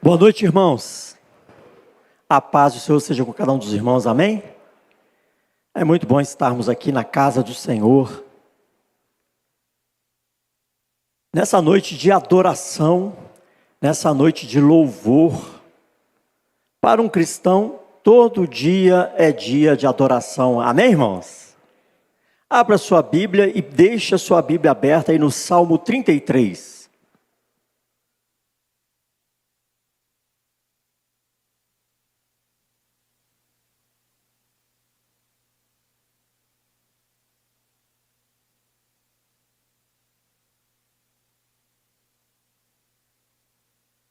Boa noite, irmãos. A paz do Senhor seja com cada um dos irmãos, amém? É muito bom estarmos aqui na casa do Senhor. Nessa noite de adoração, nessa noite de louvor. Para um cristão, todo dia é dia de adoração, amém, irmãos? Abra sua Bíblia e deixe a sua Bíblia aberta aí no Salmo 33.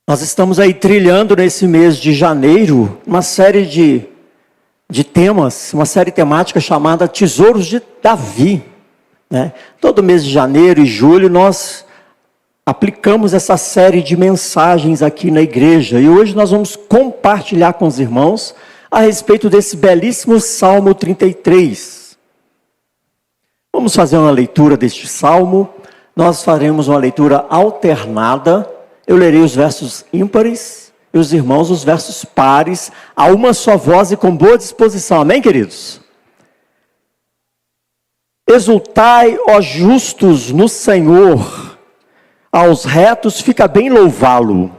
Nós estamos aí trilhando nesse mês de janeiro uma série de temas, uma série temática chamada Tesouros de Davi, né? Todo mês de janeiro e julho nós aplicamos essa série de mensagens aqui na igreja e hoje nós vamos compartilhar com os irmãos a respeito desse belíssimo Salmo 33. Vamos fazer uma leitura deste salmo, nós faremos uma leitura alternada. Eu lerei os versos ímpares e os irmãos os versos pares, a uma só voz e com boa disposição. Amém, queridos? Exultai, ó justos, no Senhor, aos retos fica bem louvá-lo.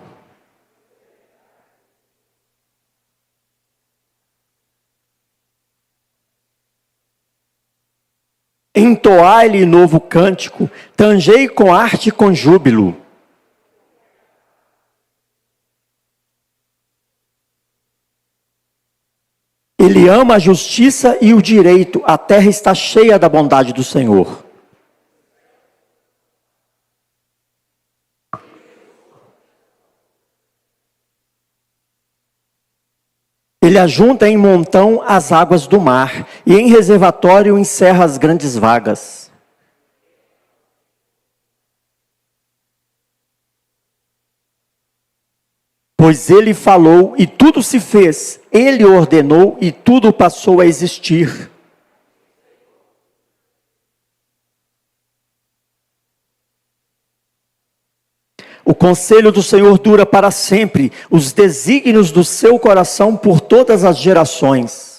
Entoai-lhe novo cântico, tangei com arte e com júbilo. Ele ama a justiça e o direito, a terra está cheia da bondade do Senhor. Ele ajunta em montão as águas do mar, e em reservatório encerra as grandes vagas. Pois ele falou e tudo se fez, ele ordenou e tudo passou a existir. O conselho do Senhor dura para sempre, os desígnios do seu coração por todas as gerações.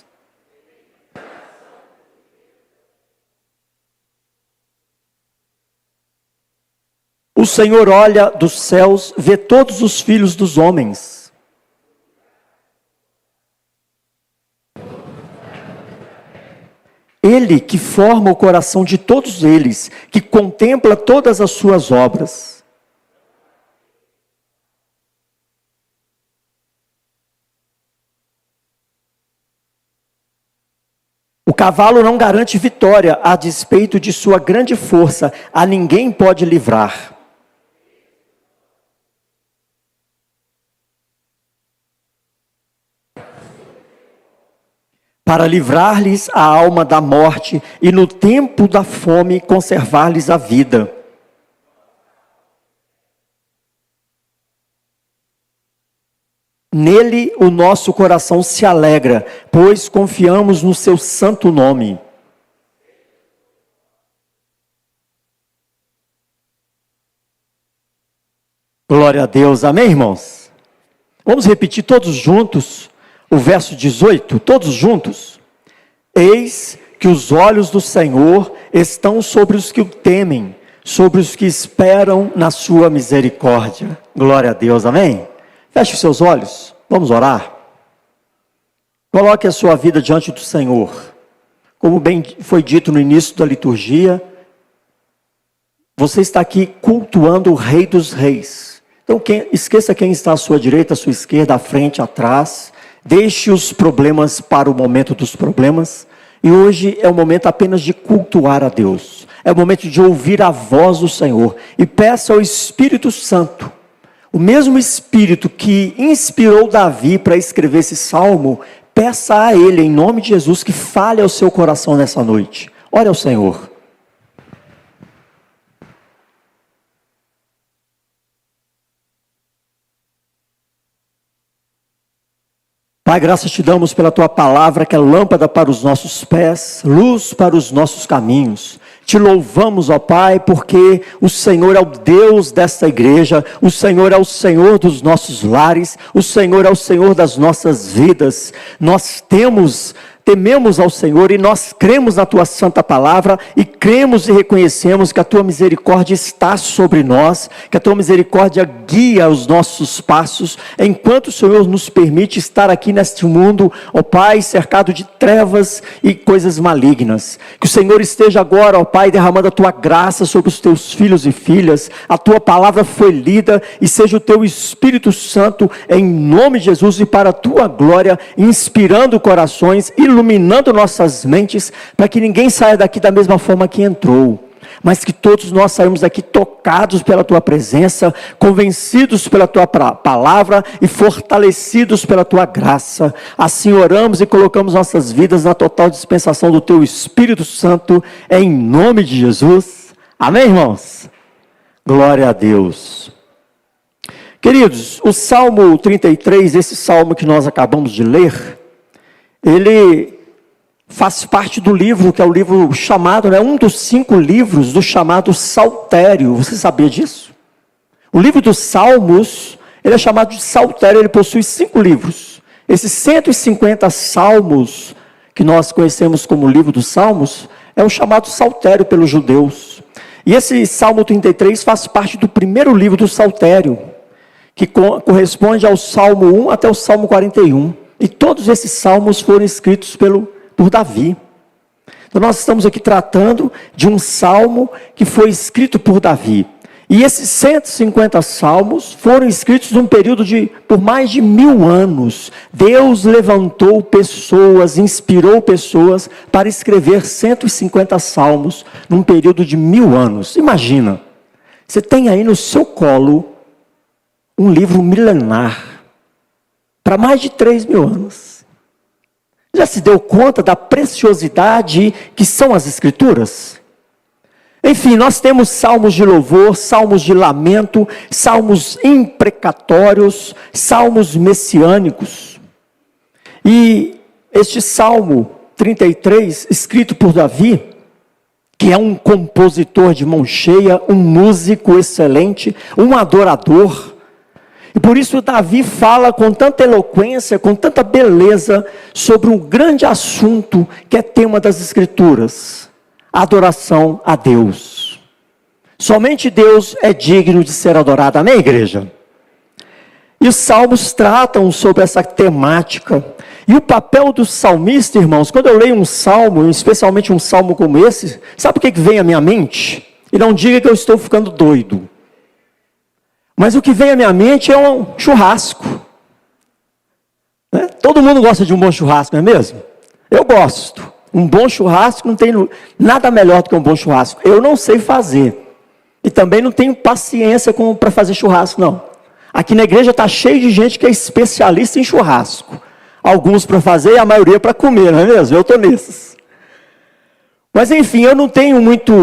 O Senhor olha dos céus, vê todos os filhos dos homens. Ele que forma o coração de todos eles, que contempla todas as suas obras. O cavalo não garante vitória, a despeito de sua grande força, a ninguém pode livrar. Para livrar-lhes a alma da morte e no tempo da fome conservar-lhes a vida. Nele o nosso coração se alegra, pois confiamos no seu santo nome. Glória a Deus, amém, irmãos? Vamos repetir todos juntos o verso 18, todos juntos. Eis que os olhos do Senhor estão sobre os que o temem, sobre os que esperam na sua misericórdia. Glória a Deus, amém? Feche os seus olhos, vamos orar. Coloque a sua vida diante do Senhor. Como bem foi dito no início da liturgia, você está aqui cultuando o Rei dos Reis. Então esqueça quem está à sua direita, à sua esquerda, à frente, atrás. Deixe os problemas para o momento dos problemas. E hoje é o momento apenas de cultuar a Deus. É o momento de ouvir a voz do Senhor. E peça ao Espírito Santo, o mesmo Espírito que inspirou Davi para escrever esse salmo, peça a Ele, em nome de Jesus, que fale ao seu coração nessa noite. Ore ao Senhor. Pai, graças te damos pela tua palavra, que é lâmpada para os nossos pés, luz para os nossos caminhos. Te louvamos, ó Pai, porque o Senhor é o Deus desta igreja, o Senhor é o Senhor dos nossos lares, o Senhor é o Senhor das nossas vidas. Nós tememos ao Senhor e nós cremos na Tua santa palavra e cremos e reconhecemos que a Tua misericórdia está sobre nós, que a Tua misericórdia guia os nossos passos, enquanto o Senhor nos permite estar aqui neste mundo, ó Pai, cercado de trevas e coisas malignas. Que o Senhor esteja agora, ó Pai, derramando a Tua graça sobre os Teus filhos e filhas, a Tua palavra foi lida e seja o Teu Espírito Santo, em nome de Jesus e para a Tua glória, inspirando corações, iluminando nossas mentes, para que ninguém saia daqui da mesma forma que entrou, mas que todos nós saímos daqui tocados pela Tua presença, convencidos pela Tua palavra e fortalecidos pela Tua graça. Assim oramos e colocamos nossas vidas na total dispensação do Teu Espírito Santo, em nome de Jesus. Amém, irmãos? Glória a Deus. Queridos, o Salmo 33, esse salmo que nós acabamos de ler, ele faz parte do livro, que é o livro chamado, um dos 5 livros do chamado Saltério. Você sabia disso? O livro dos Salmos, ele é chamado de Saltério, ele possui 5 livros. Esses 150 salmos, que nós conhecemos como livro dos Salmos, é o chamado Saltério pelos judeus. E esse Salmo 33 faz parte do primeiro livro do Saltério, que corresponde ao Salmo 1 até o Salmo 41. E todos esses salmos foram escritos por Davi. Então nós estamos aqui tratando de um salmo que foi escrito por Davi. E esses 150 salmos foram escritos num período por mais de 1000 anos. Deus levantou pessoas, inspirou pessoas para escrever 150 salmos num período de 1000 anos. Imagina, você tem aí no seu colo um livro milenar, para mais de 3.000 anos. Já se deu conta da preciosidade que são as Escrituras? Enfim, nós temos salmos de louvor, salmos de lamento, salmos imprecatórios, salmos messiânicos. E este Salmo 33, escrito por Davi, que é um compositor de mão cheia, um músico excelente, um adorador. E por isso Davi fala com tanta eloquência, com tanta beleza, sobre um grande assunto que é tema das Escrituras: a adoração a Deus. Somente Deus é digno de ser adorado, amém, igreja? E os salmos tratam sobre essa temática. E o papel do salmista, irmãos, quando eu leio um salmo, especialmente um salmo como esse, sabe o que vem à minha mente? E não diga que eu estou ficando doido. Mas o que vem à minha mente é um churrasco. Todo mundo gosta de um bom churrasco, não é mesmo? Eu gosto. Um bom churrasco, não tem nada melhor do que um bom churrasco. Eu não sei fazer. E também não tenho paciência para fazer churrasco, não. Aqui na igreja está cheio de gente que é especialista em churrasco. Alguns para fazer e a maioria para comer, não é mesmo? Eu estou nesses. Mas enfim, eu não tenho muita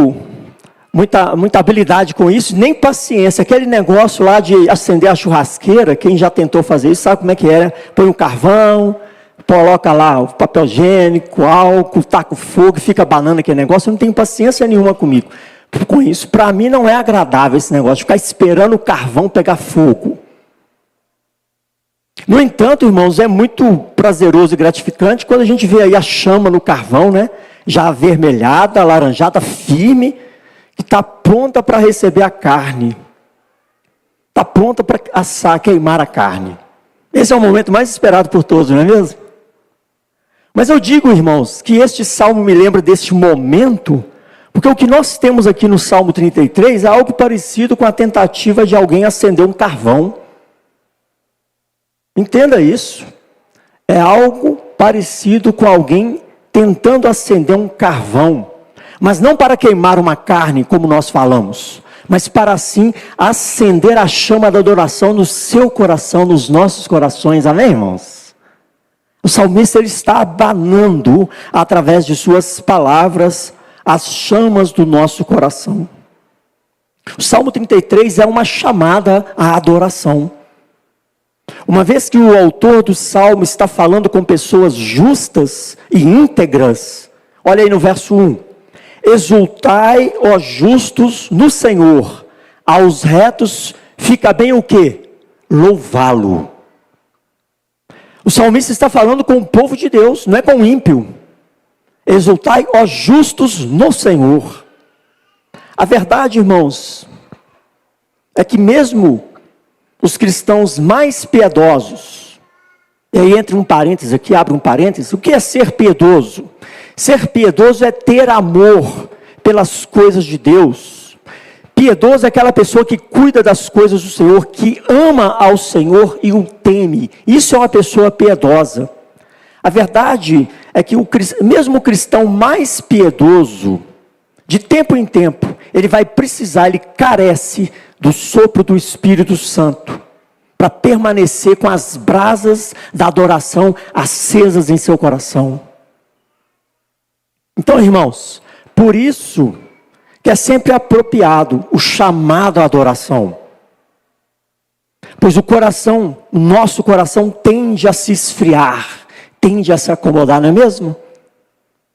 habilidade com isso, nem paciência. Aquele negócio lá de acender a churrasqueira, quem já tentou fazer isso sabe como é que era. Põe um carvão, coloca lá o papel higiênico, álcool, taca o fogo, fica banando aquele negócio. Eu não tenho paciência nenhuma com isso. Para mim não é agradável esse negócio de ficar esperando o carvão pegar fogo. No entanto, irmãos, é muito prazeroso e gratificante quando a gente vê aí a chama no carvão, já avermelhada, alaranjada, firme, que está pronta para receber a carne. Está pronta para assar, queimar a carne. Esse é o momento mais esperado por todos, não é mesmo? Mas eu digo, irmãos, que este salmo me lembra deste momento, porque o que nós temos aqui no Salmo 33 é algo parecido com a tentativa de alguém acender um carvão. Entenda isso. É algo parecido com alguém tentando acender um carvão. Mas não para queimar uma carne, como nós falamos, mas para assim acender a chama da adoração no seu coração, nos nossos corações, amém, irmãos? O salmista ele está abanando, através de suas palavras, as chamas do nosso coração. O Salmo 33 é uma chamada à adoração. Uma vez que o autor do Salmo está falando com pessoas justas e íntegras, olha aí no verso 1. exultai, ó justos, no Senhor. Aos retos fica bem o quê? Louvá-lo. O salmista está falando com o povo de Deus, não é com o ímpio. Exultai, ó justos, no Senhor. A verdade, irmãos, é que mesmo os cristãos mais piedosos, e aí entra um parênteses aqui, abre um parênteses, o que é ser piedoso? Ser piedoso é ter amor pelas coisas de Deus. Piedoso é aquela pessoa que cuida das coisas do Senhor, que ama ao Senhor e o teme. Isso é uma pessoa piedosa. A verdade é que mesmo o cristão mais piedoso, de tempo em tempo, ele vai precisar, ele carece do sopro do Espírito Santo, para permanecer com as brasas da adoração acesas em seu coração. Então, irmãos, por isso que é sempre apropriado o chamado à adoração. Pois o nosso coração tende a se esfriar, tende a se acomodar, não é mesmo?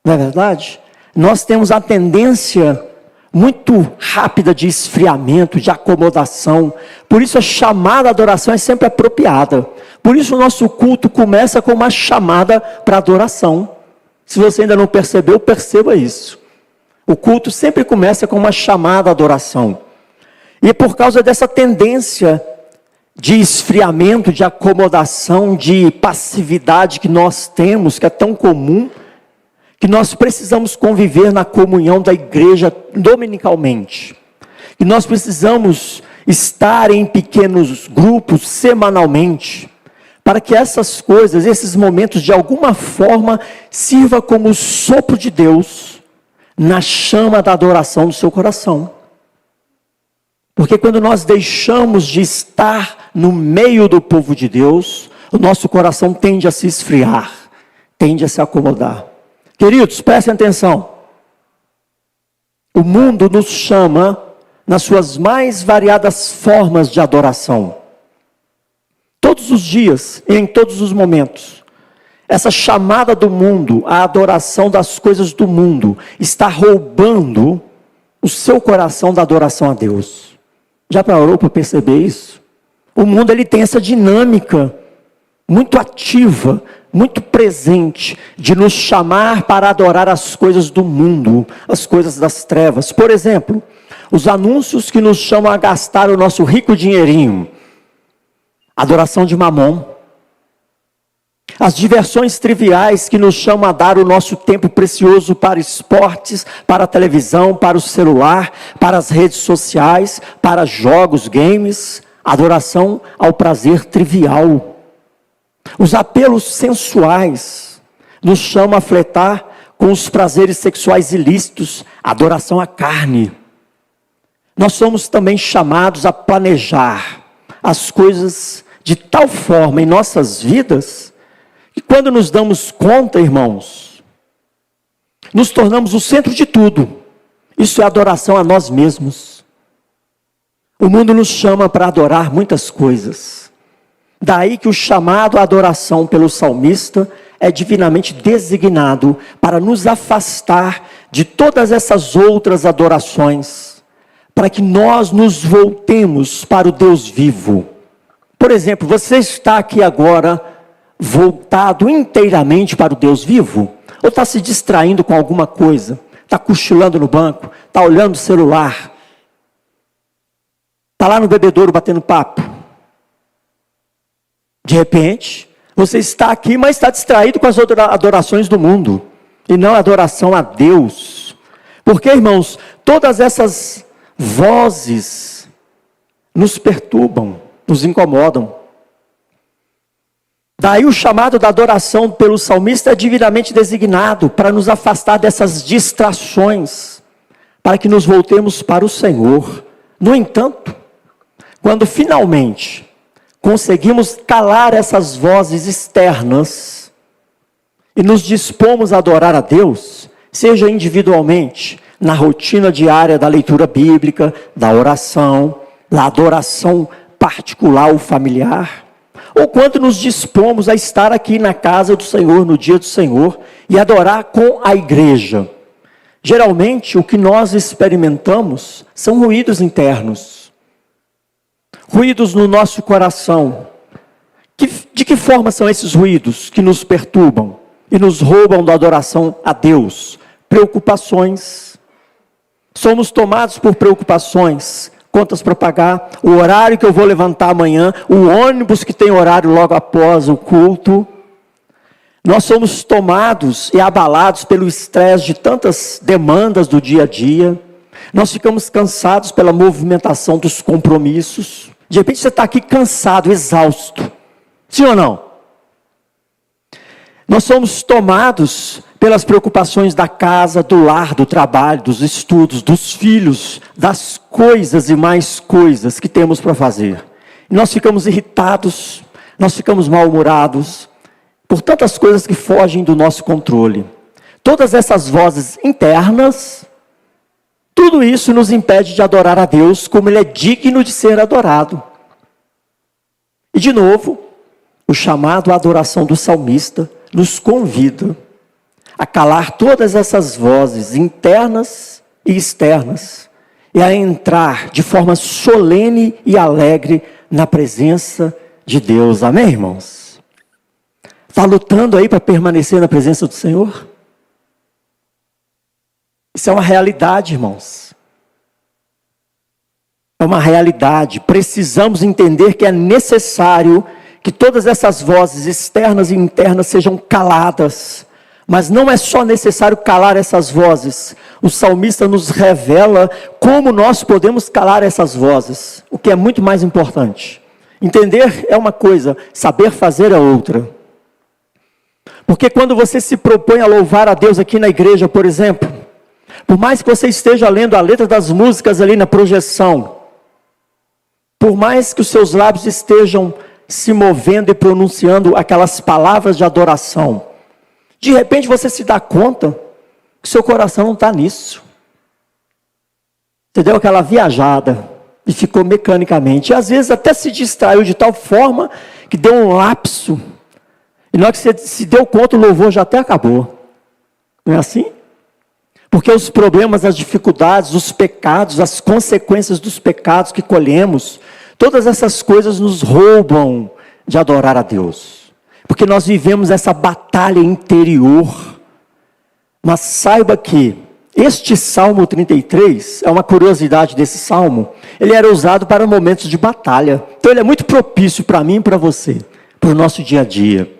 Não é verdade? Nós temos a tendência muito rápida de esfriamento, de acomodação. Por isso a chamada à adoração é sempre apropriada. Por isso o nosso culto começa com uma chamada para adoração. Se você ainda não percebeu, perceba isso. O culto sempre começa com uma chamada à adoração. E por causa dessa tendência de esfriamento, de acomodação, de passividade que nós temos, que é tão comum, que nós precisamos conviver na comunhão da igreja dominicalmente. Que nós precisamos estar em pequenos grupos semanalmente, para que essas coisas, esses momentos, de alguma forma, sirva como o sopro de Deus na chama da adoração do seu coração. Porque quando nós deixamos de estar no meio do povo de Deus, o nosso coração tende a se esfriar, tende a se acomodar. Queridos, prestem atenção. O mundo nos chama nas suas mais variadas formas de adoração. Todos os dias, em todos os momentos. Essa chamada do mundo, a adoração das coisas do mundo, está roubando o seu coração da adoração a Deus. Já parou para perceber isso? O mundo ele tem essa dinâmica muito ativa, muito presente, de nos chamar para adorar as coisas do mundo, as coisas das trevas. Por exemplo, os anúncios que nos chamam a gastar o nosso rico dinheirinho. Adoração de Mamon. As diversões triviais que nos chamam a dar o nosso tempo precioso para esportes, para a televisão, para o celular, para as redes sociais, para jogos, games. Adoração ao prazer trivial. Os apelos sensuais nos chamam a flertar com os prazeres sexuais ilícitos, adoração à carne. Nós somos também chamados a planejar as coisas de tal forma em nossas vidas, que quando nos damos conta, irmãos, nos tornamos o centro de tudo. Isso é adoração a nós mesmos. O mundo nos chama para adorar muitas coisas. Daí que o chamado à adoração pelo salmista é divinamente designado para nos afastar de todas essas outras adorações, para que nós nos voltemos para o Deus vivo. Por exemplo, você está aqui agora voltado inteiramente para o Deus vivo? Ou está se distraindo com alguma coisa? Está cochilando no banco? Está olhando o celular? Está lá no bebedouro batendo papo? De repente, você está aqui, mas está distraído com as outras adorações do mundo, e não a adoração a Deus. Porque, irmãos, todas essas vozes nos perturbam, nos incomodam. Daí o chamado da adoração pelo salmista é divinamente designado para nos afastar dessas distrações, para que nos voltemos para o Senhor. No entanto, quando finalmente conseguimos calar essas vozes externas e nos dispomos a adorar a Deus, seja individualmente, na rotina diária da leitura bíblica, da oração, da adoração particular ou familiar, ou quando nos dispomos a estar aqui na casa do Senhor, no dia do Senhor, e adorar com a igreja. Geralmente, o que nós experimentamos são ruídos internos, ruídos no nosso coração. De que forma são esses ruídos que nos perturbam e nos roubam da adoração a Deus? Preocupações. Somos tomados por preocupações, contas para pagar, o horário que eu vou levantar amanhã, o ônibus que tem horário logo após o culto. Nós somos tomados e abalados pelo estresse de tantas demandas do dia a dia. Nós ficamos cansados pela movimentação dos compromissos. De repente você está aqui cansado, exausto. Sim ou não? Nós somos tomados pelas preocupações da casa, do lar, do trabalho, dos estudos, dos filhos, das coisas e mais coisas que temos para fazer. E nós ficamos irritados, nós ficamos mal-humorados, por tantas coisas que fogem do nosso controle. Todas essas vozes internas, tudo isso nos impede de adorar a Deus como Ele é digno de ser adorado. E de novo, o chamado à adoração do salmista nos convida a calar todas essas vozes internas e externas e a entrar de forma solene e alegre na presença de Deus. Amém, irmãos? Está lutando aí para permanecer na presença do Senhor? Isso é uma realidade, irmãos. É uma realidade. Precisamos entender que é necessário que todas essas vozes externas e internas sejam caladas. Mas não é só necessário calar essas vozes. O salmista nos revela como nós podemos calar essas vozes. O que é muito mais importante. Entender é uma coisa, saber fazer é outra. Porque quando você se propõe a louvar a Deus aqui na igreja, por exemplo, por mais que você esteja lendo a letra das músicas ali na projeção, por mais que os seus lábios estejam se movendo e pronunciando aquelas palavras de adoração, de repente você se dá conta que seu coração não está nisso. Você deu aquela viajada e ficou mecanicamente. E às vezes até se distraiu de tal forma que deu um lapso. E na hora que você se deu conta, o louvor já até acabou. Não é assim? Porque os problemas, as dificuldades, os pecados, as consequências dos pecados que colhemos, todas essas coisas nos roubam de adorar a Deus. Porque nós vivemos essa batalha interior. Mas saiba que este Salmo 33, é uma curiosidade desse Salmo, ele era usado para momentos de batalha. Então ele é muito propício para mim e para você, para o nosso dia a dia.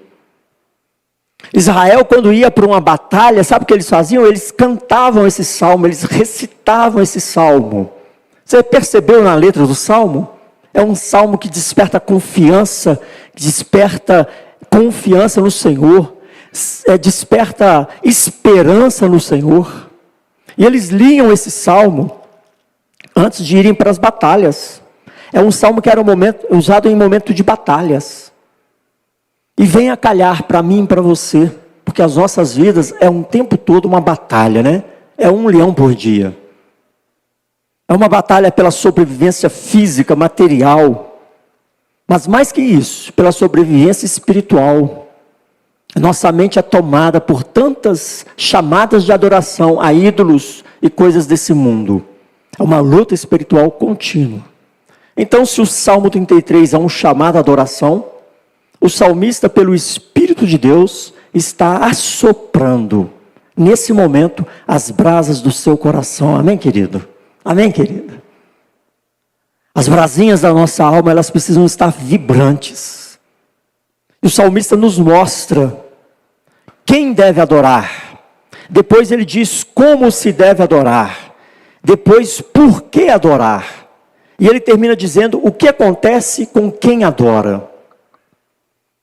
Israel, quando ia para uma batalha, sabe o que eles faziam? Eles cantavam esse salmo, eles recitavam esse salmo. Você percebeu na letra do salmo? É um salmo que desperta confiança no Senhor, desperta esperança no Senhor. E eles liam esse salmo antes de irem para as batalhas. É um salmo que era usado em momento de batalhas. E venha calhar para mim e para você, porque as nossas vidas é um tempo todo uma batalha, né? É um leão por dia. É uma batalha pela sobrevivência física, material. Mas mais que isso, pela sobrevivência espiritual. Nossa mente é tomada por tantas chamadas de adoração a ídolos e coisas desse mundo. É uma luta espiritual contínua. Então, se o Salmo 33 é um chamado à adoração, o salmista, pelo Espírito de Deus, está assoprando, nesse momento, as brasas do seu coração. Amém, querido? Amém, querida? As brasinhas da nossa alma, elas precisam estar vibrantes. E o salmista nos mostra quem deve adorar. Depois ele diz como se deve adorar. Depois, por que adorar. E ele termina dizendo o que acontece com quem adora.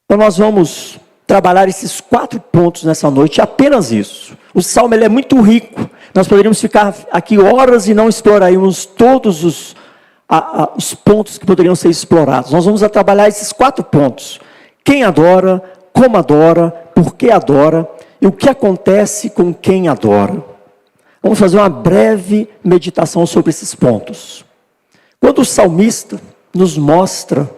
Então nós vamos trabalhar esses 4 pontos nessa noite, apenas isso. O Salmo ele é muito rico, nós poderíamos ficar aqui horas e não exploraríamos todos os pontos que poderiam ser explorados. Nós vamos trabalhar esses 4 pontos. Quem adora, como adora, por que adora e o que acontece com quem adora. Vamos fazer uma breve meditação sobre esses pontos. Quando o salmista nos mostra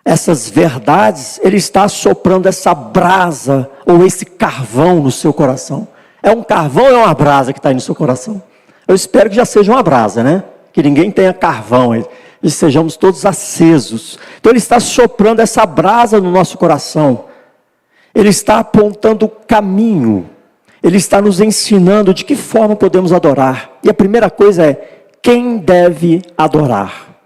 essas verdades, ele está soprando essa brasa ou esse carvão no seu coração. É um carvão ou é uma brasa que está aí no seu coração? Eu espero que já seja uma brasa, né? Que ninguém tenha carvão, e sejamos todos acesos. Então Ele está soprando essa brasa no nosso coração. Ele está apontando o caminho. Ele está nos ensinando de que forma podemos adorar. E a primeira coisa é, quem deve adorar?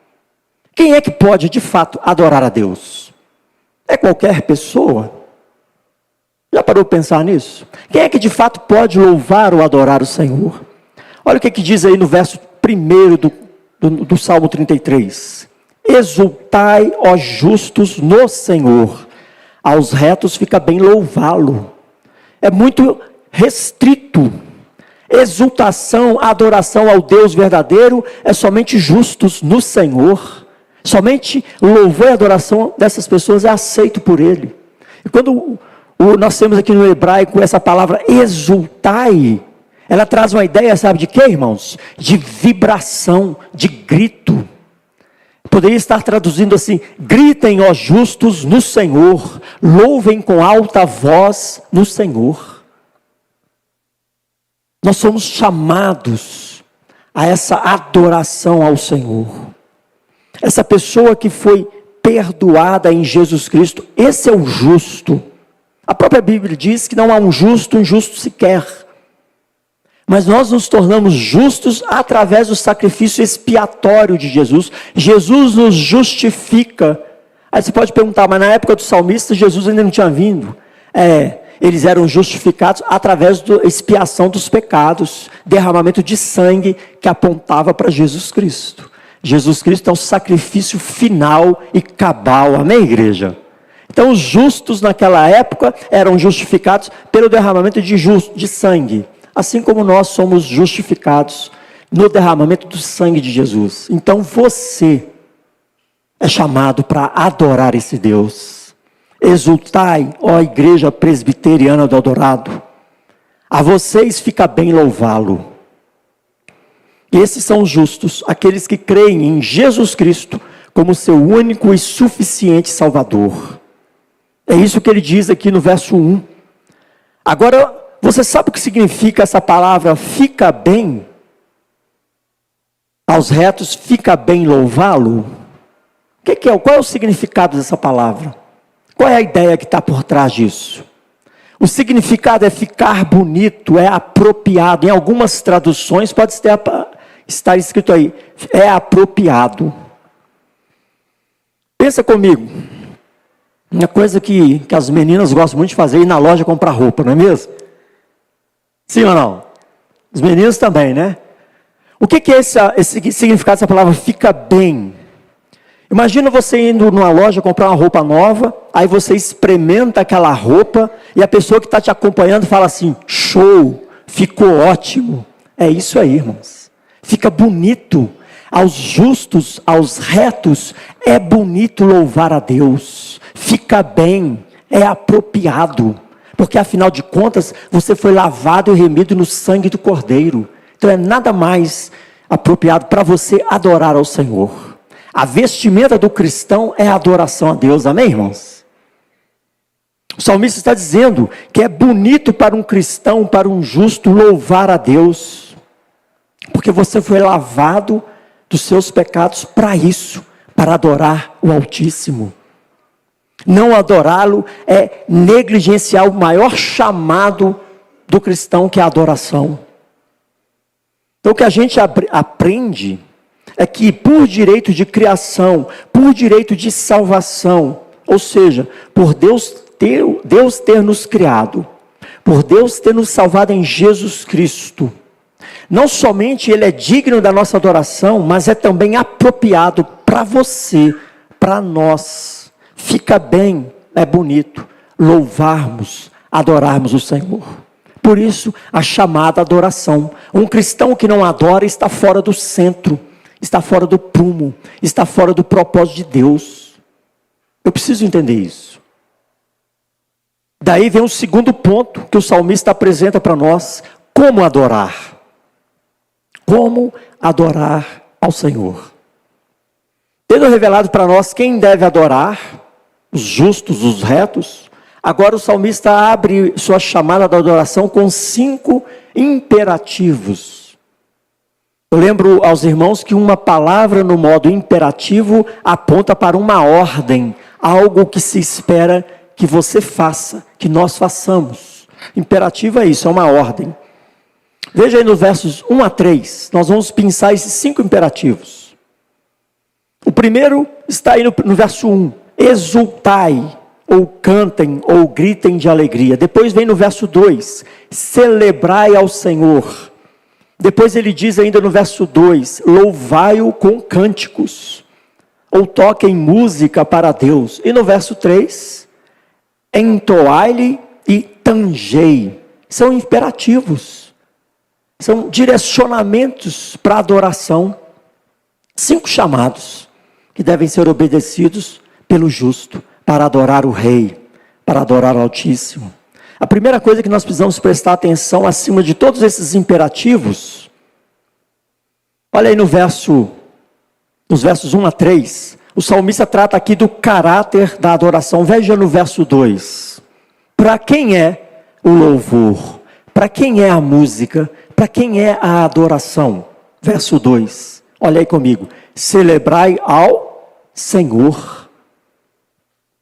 Quem é que pode, de fato, adorar a Deus? É qualquer pessoa? Já parou para pensar nisso? Quem é que, de fato, pode louvar ou adorar o Senhor? Olha o que diz aí no verso 1 do Salmo 33. Exultai, ó justos, no Senhor. Aos retos fica bem louvá-lo. É muito restrito. Exultação, adoração ao Deus verdadeiro é somente justos no Senhor. Somente louvor e adoração dessas pessoas é aceito por Ele. E quando nós temos aqui no hebraico essa palavra exultai, ela traz uma ideia, sabe de quê, irmãos? De vibração, de grito. Poderia estar traduzindo assim: gritem, ó justos, no Senhor, louvem com alta voz no Senhor. Nós somos chamados a essa adoração ao Senhor. Essa pessoa que foi perdoada em Jesus Cristo, esse é o justo. A própria Bíblia diz que não há um justo, injusto sequer. Mas nós nos tornamos justos através do sacrifício expiatório de Jesus. Jesus nos justifica. Aí você pode perguntar, mas na época do salmista, Jesus ainda não tinha vindo. Eles eram justificados através da expiação dos pecados, derramamento de sangue que apontava para Jesus Cristo. Jesus Cristo é o sacrifício final e cabal, amém, igreja? Então os justos naquela época eram justificados pelo derramamento de sangue, assim como nós somos justificados no derramamento do sangue de Jesus. Então você é chamado para adorar esse Deus. Exultai, ó igreja presbiteriana do Eldorado, a vocês fica bem louvá-lo. Esses são os justos, aqueles que creem em Jesus Cristo como seu único e suficiente Salvador. É isso que ele diz aqui no verso 1. Agora, você sabe o que significa essa palavra fica bem? Aos retos fica bem louvá-lo? Qual é o significado dessa palavra? Qual é a ideia que está por trás disso? O significado é ficar bonito, é apropriado. Em algumas traduções pode estar escrito aí, é apropriado. Pensa comigo. Uma coisa que as meninas gostam muito de fazer é ir na loja comprar roupa, não é mesmo? Sim ou não? Os meninos também, né? O que é esse significado dessa palavra fica bem? Imagina você indo numa loja comprar uma roupa nova, aí você experimenta aquela roupa e a pessoa que está te acompanhando fala assim, show, ficou ótimo. É isso aí, irmãos. Fica bonito. Aos justos, aos retos, é bonito louvar a Deus. Fica bem, é apropriado. Porque afinal de contas, você foi lavado e remido no sangue do Cordeiro. Então é nada mais apropriado para você adorar ao Senhor. A vestimenta do cristão é a adoração a Deus, amém, irmãos? O salmista está dizendo que é bonito para um cristão, para um justo, louvar a Deus, porque você foi lavado dos seus pecados para isso, para adorar o Altíssimo. Não adorá-lo é negligenciar o maior chamado do cristão, que é a adoração. Então o que a gente aprende é que por direito de criação, por direito de salvação, ou seja, por Deus ter nos criado, por Deus ter nos salvado em Jesus Cristo, não somente Ele é digno da nossa adoração, mas é também apropriado para você, para nós. Fica bem, é bonito, louvarmos, adorarmos o Senhor. Por isso, a chamada adoração. Um cristão que não adora está fora do centro, está fora do prumo, está fora do propósito de Deus. Eu preciso entender isso. Daí vem o segundo ponto que o salmista apresenta para nós: como adorar. Como adorar ao Senhor. Tendo revelado para nós quem deve adorar, os justos, os retos, agora o salmista abre sua chamada da adoração com 5 imperativos. Eu lembro aos irmãos que uma palavra no modo imperativo aponta para uma ordem, algo que se espera que você faça, que nós façamos. Imperativo é isso, é uma ordem. Veja aí nos versos 1 a 3, nós vamos pensar esses 5 imperativos. O primeiro está aí no verso 1, exultai, ou cantem, ou gritem de alegria. Depois vem no verso 2, celebrai ao Senhor. Depois ele diz ainda no verso 2, louvai-o com cânticos, ou toquem música para Deus. E no verso 3, entoai-lhe e tangei. São imperativos, são direcionamentos para a adoração. 5 chamados que devem ser obedecidos pelo justo para adorar o Rei, para adorar o Altíssimo. A primeira coisa que nós precisamos prestar atenção acima de todos esses imperativos, olha aí nos versos 1 a 3, o salmista trata aqui do caráter da adoração. Veja no verso 2, para quem é o louvor? Para quem é a música? Para quem é a adoração? Verso 2, olha aí comigo, celebrai ao Senhor.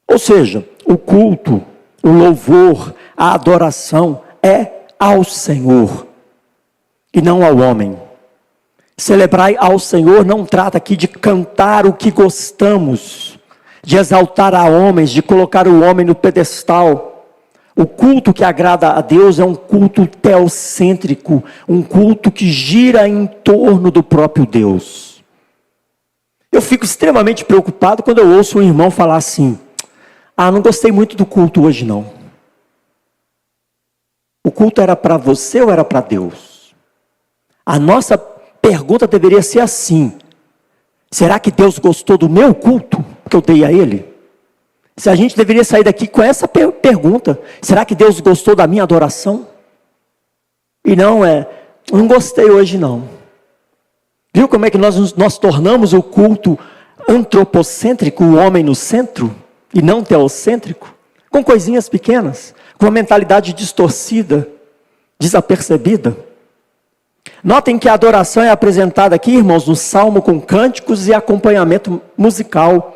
Ou seja, o culto, o louvor, a adoração é ao Senhor e não ao homem. Celebrai ao Senhor não trata aqui de cantar o que gostamos, de exaltar a homens, de colocar o homem no pedestal. O culto que agrada a Deus é um culto teocêntrico, um culto que gira em torno do próprio Deus. Eu fico extremamente preocupado quando eu ouço um irmão falar assim: não gostei muito do culto hoje não. O culto era para você ou era para Deus? A nossa pergunta deveria ser assim: será que Deus gostou do meu culto que eu dei a Ele? Se a gente deveria sair daqui com essa pergunta: será que Deus gostou da minha adoração? E não gostei hoje não. Viu como é que nós tornamos o culto antropocêntrico, o homem no centro, e não teocêntrico? Com coisinhas pequenas, com uma mentalidade distorcida, desapercebida. Notem que a adoração é apresentada aqui, irmãos, no salmo com cânticos e acompanhamento musical.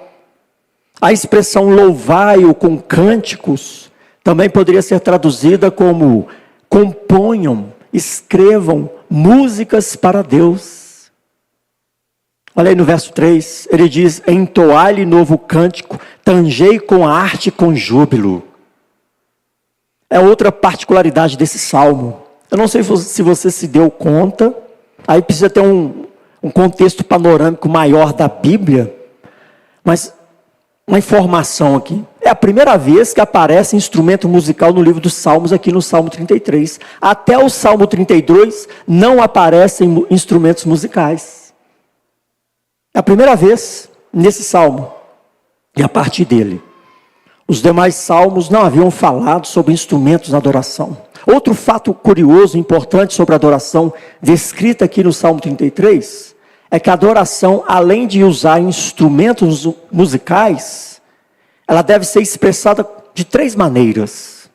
A expressão louvai-o com cânticos também poderia ser traduzida como componham, escrevam músicas para Deus. Olha aí no verso 3, ele diz: entoai-lhe novo cântico, tangei com arte e com júbilo. É outra particularidade desse salmo. Eu não sei se você se deu conta, aí precisa ter um contexto panorâmico maior da Bíblia, mas uma informação aqui. É a primeira vez que aparece instrumento musical no livro dos Salmos, aqui no Salmo 33. Até o Salmo 32 não aparecem instrumentos musicais. É a primeira vez nesse salmo, e a partir dele. Os demais salmos não haviam falado sobre instrumentos na adoração. Outro fato curioso, importante sobre a adoração, descrita aqui no Salmo 33, é que a adoração, além de usar instrumentos musicais, ela deve ser expressada de 3 maneiras.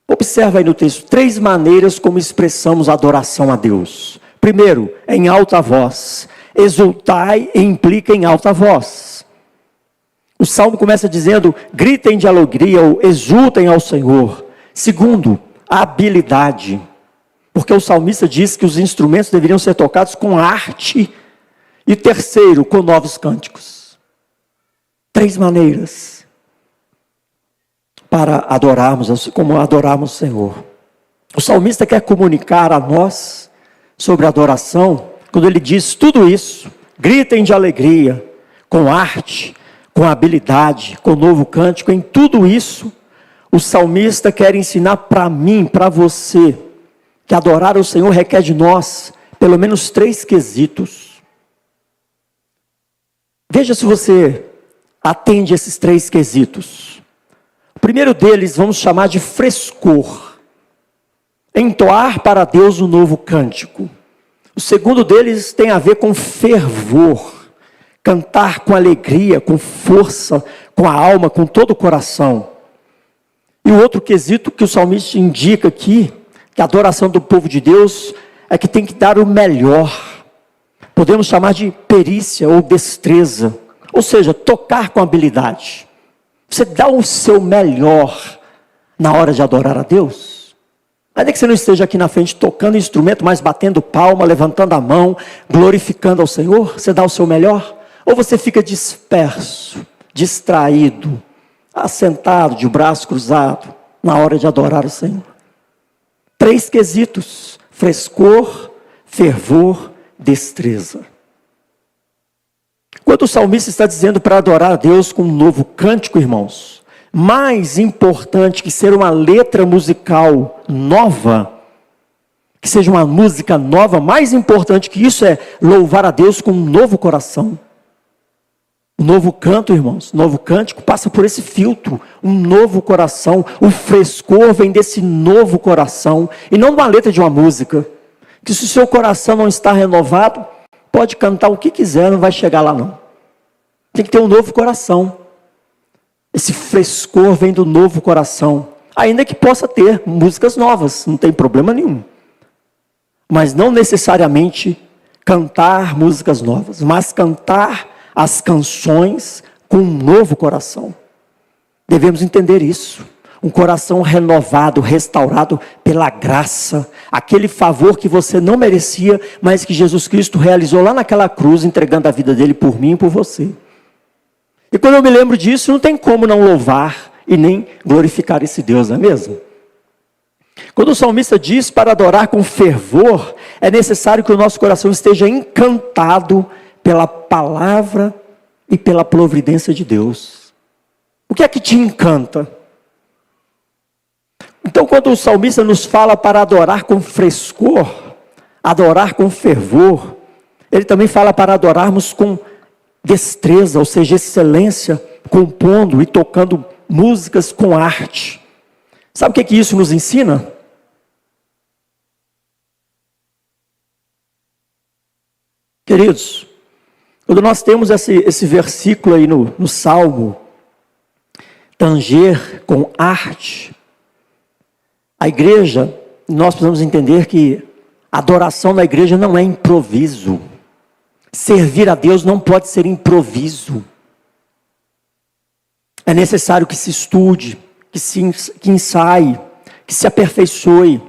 Observa aí no texto, 3 maneiras como expressamos a adoração a Deus. Primeiro, em alta voz. Exultai implica em alta voz. O salmo começa dizendo: gritem de alegria ou exultem ao Senhor. Segundo, habilidade, porque o salmista diz que os instrumentos deveriam ser tocados com arte. E terceiro, com novos cânticos. 3 maneiras para adorarmos, como adorarmos o Senhor. O salmista quer comunicar a nós sobre a adoração, quando ele diz tudo isso: gritem de alegria, com arte, com habilidade, com novo cântico. Em tudo isso, o salmista quer ensinar para mim, para você, que adorar o Senhor requer de nós pelo menos 3 quesitos. Veja se você atende esses 3 quesitos. O primeiro deles vamos chamar de frescor. Entoar para Deus um novo cântico. O segundo deles tem a ver com fervor. Cantar com alegria, com força, com a alma, com todo o coração. E o outro quesito que o salmista indica aqui que a adoração do povo de Deus é que tem que dar o melhor. Podemos chamar de perícia ou destreza, ou seja, tocar com habilidade. Você dá o seu melhor na hora de adorar a Deus. Ainda que você não esteja aqui na frente tocando instrumento, mas batendo palma, levantando a mão, glorificando ao Senhor, você dá o seu melhor? Ou você fica disperso, distraído, assentado, de braço cruzado, na hora de adorar o Senhor? 3 quesitos: frescor, fervor, destreza. Quando o salmista está dizendo para adorar a Deus com um novo cântico, irmãos, mais importante que ser uma letra musical nova, que seja uma música nova, mais importante que isso é louvar a Deus com um novo coração. O novo canto, irmãos, novo cântico passa por esse filtro, um novo coração. O frescor vem desse novo coração, e não de uma letra de uma música, que se o seu coração não está renovado, pode cantar o que quiser, não vai chegar lá não. Tem que ter um novo coração. Esse frescor vem do novo coração, ainda que possa ter músicas novas, não tem problema nenhum. Mas não necessariamente cantar músicas novas, mas cantar as canções com um novo coração. Devemos entender isso. Um coração renovado, restaurado pela graça. Aquele favor que você não merecia, mas que Jesus Cristo realizou lá naquela cruz, entregando a vida dele por mim e por você. E quando eu me lembro disso, não tem como não louvar e nem glorificar esse Deus, não é mesmo? Quando o salmista diz para adorar com fervor, é necessário que o nosso coração esteja encantado pela palavra e pela providência de Deus. O que é que te encanta? Então, quando o salmista nos fala para adorar com frescor, adorar com fervor, ele também fala para adorarmos com destreza, ou seja, excelência, compondo e tocando músicas com arte. Sabe o que isso nos ensina? Queridos, quando nós temos esse versículo aí no Salmo, tanger com arte, a igreja, nós precisamos entender que a adoração na igreja não é improviso. Servir a Deus não pode ser improviso. É necessário que se estude, que ensaie, que se aperfeiçoe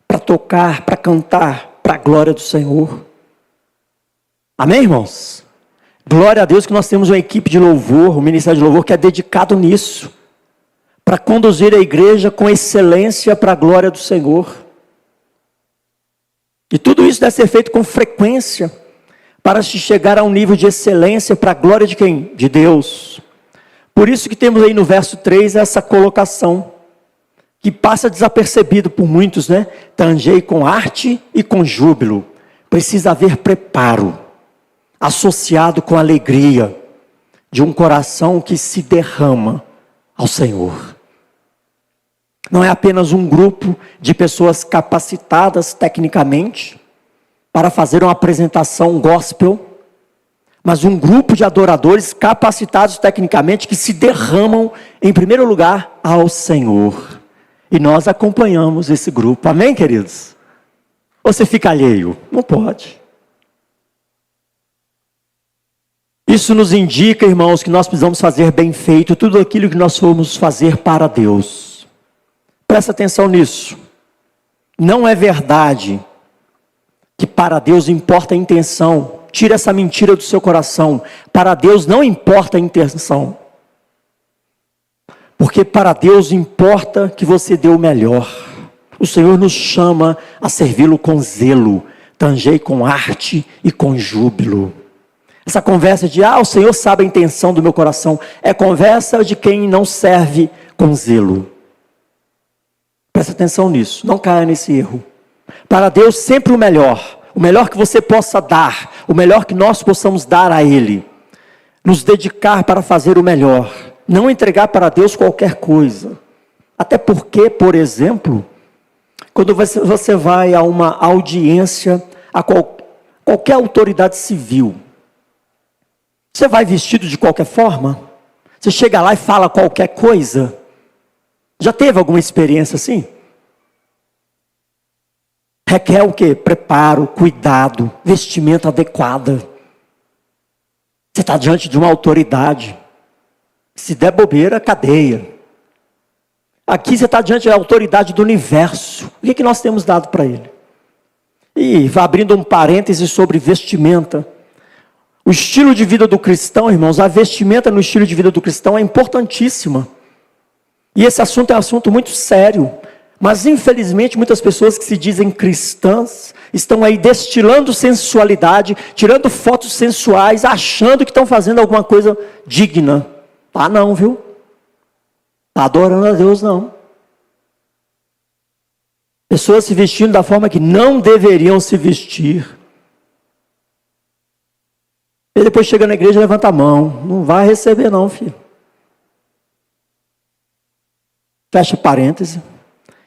para tocar, para cantar, para a glória do Senhor. Amém, irmãos? Glória a Deus que nós temos uma equipe de louvor, um ministério de louvor que é dedicado nisso, para conduzir a igreja com excelência para a glória do Senhor. E tudo isso deve ser feito com frequência, para se chegar a um nível de excelência para a glória de quem? De Deus. Por isso que temos aí no verso 3 essa colocação, que passa desapercebido por muitos, né? Tangei com arte e com júbilo. Precisa haver preparo, associado com alegria, de um coração que se derrama ao Senhor. Não é apenas um grupo de pessoas capacitadas tecnicamente, para fazer uma apresentação gospel, mas um grupo de adoradores capacitados tecnicamente que se derramam, em primeiro lugar, ao Senhor. E nós acompanhamos esse grupo. Amém, queridos? Ou você fica alheio? Não pode. Isso nos indica, irmãos, que nós precisamos fazer bem feito tudo aquilo que nós formos fazer para Deus. Presta atenção nisso. Não é verdade que para Deus importa a intenção. Tira essa mentira do seu coração. Para Deus não importa a intenção. Porque para Deus importa que você dê o melhor. O Senhor nos chama a servi-lo com zelo. Tangei com arte e com júbilo. Essa conversa de, o Senhor sabe a intenção do meu coração, é conversa de quem não serve com zelo. Presta atenção nisso, não caia nesse erro. Para Deus sempre o melhor que você possa dar, o melhor que nós possamos dar a Ele. Nos dedicar para fazer o melhor, não entregar para Deus qualquer coisa. Até porque, por exemplo, quando você vai a uma audiência, a qualquer autoridade civil, você vai vestido de qualquer forma? Você chega lá e fala qualquer coisa? Já teve alguma experiência assim? requer o quê? Preparo, cuidado, vestimenta adequada. Você está diante de uma autoridade. Se der bobeira, cadeia. Aqui você está diante da autoridade do universo. O que nós temos dado para ele? E vai abrindo um parêntese sobre vestimenta. O estilo de vida do cristão, irmãos, a vestimenta no estilo de vida do cristão é importantíssima. E esse assunto é um assunto muito sério. Mas infelizmente muitas pessoas que se dizem cristãs estão aí destilando sensualidade, tirando fotos sensuais, achando que estão fazendo alguma coisa digna. Tá não, viu? Tá adorando a Deus não. Pessoas se vestindo da forma que não deveriam se vestir. E depois chega na igreja e levanta a mão. Não vai receber não, filho. Fecha parêntese.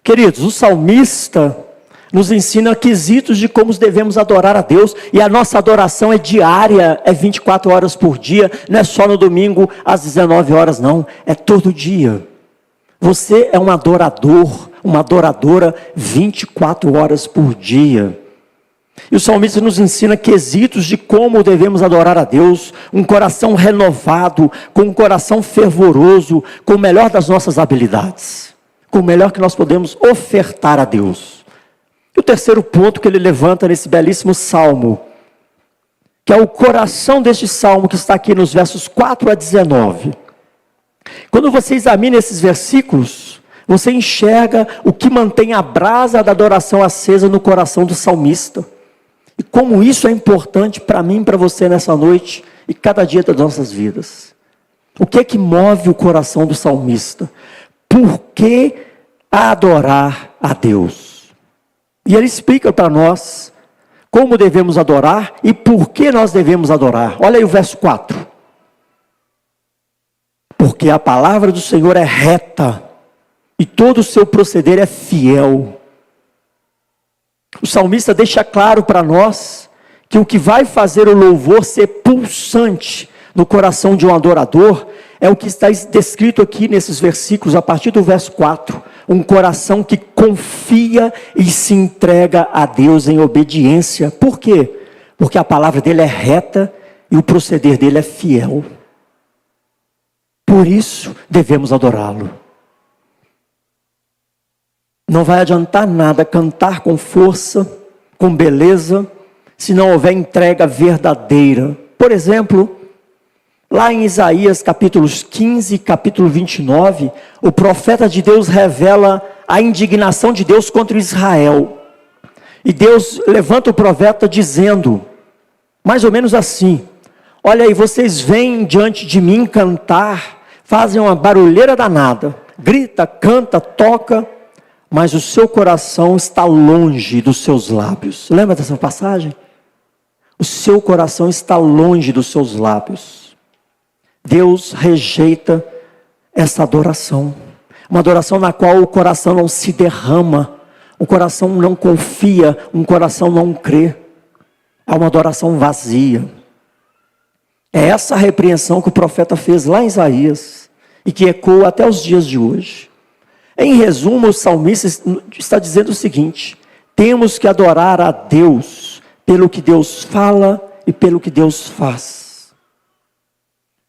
Queridos, o salmista nos ensina quesitos de como devemos adorar a Deus, e a nossa adoração é diária, é 24 horas por dia, não é só no domingo às 19 horas não, é todo dia. Você é um adorador, uma adoradora 24 horas por dia. E o salmista nos ensina quesitos de como devemos adorar a Deus, um coração renovado, com um coração fervoroso, com o melhor das nossas habilidades, com o melhor que nós podemos ofertar a Deus. E o terceiro ponto que ele levanta nesse belíssimo salmo, que é o coração deste salmo que está aqui nos versos 4 a 19. Quando você examina esses versículos, você enxerga o que mantém a brasa da adoração acesa no coração do salmista. E como isso é importante para mim e para você nessa noite e cada dia das nossas vidas. O que é que move o coração do salmista? Por que adorar a Deus? E ele explica para nós como devemos adorar e por que nós devemos adorar. Olha aí o verso 4. Porque a palavra do Senhor é reta e todo o seu proceder é fiel. O salmista deixa claro para nós que o que vai fazer o louvor ser pulsante no coração de um adorador é o que está descrito aqui nesses versículos, a partir do verso 4. Um coração que confia e se entrega a Deus em obediência. Por quê? Porque a palavra dele é reta e o proceder dele é fiel. Por isso devemos adorá-lo. Não vai adiantar nada cantar com força, com beleza, se não houver entrega verdadeira. Por exemplo, lá em Isaías capítulos 15 e capítulo 29, o profeta de Deus revela a indignação de Deus contra Israel. E Deus levanta o profeta dizendo, mais ou menos assim: olha aí, vocês vêm diante de mim cantar, fazem uma barulheira danada, grita, canta, toca, mas o seu coração está longe dos seus lábios. Lembra dessa passagem? O seu coração está longe dos seus lábios. Deus rejeita essa adoração. Uma adoração na qual o coração não se derrama, o coração não confia, um coração não crê. É uma adoração vazia. É essa a repreensão que o profeta fez lá em Isaías e que ecoa até os dias de hoje. Em resumo, o salmista está dizendo o seguinte: temos que adorar a Deus pelo que Deus fala e pelo que Deus faz.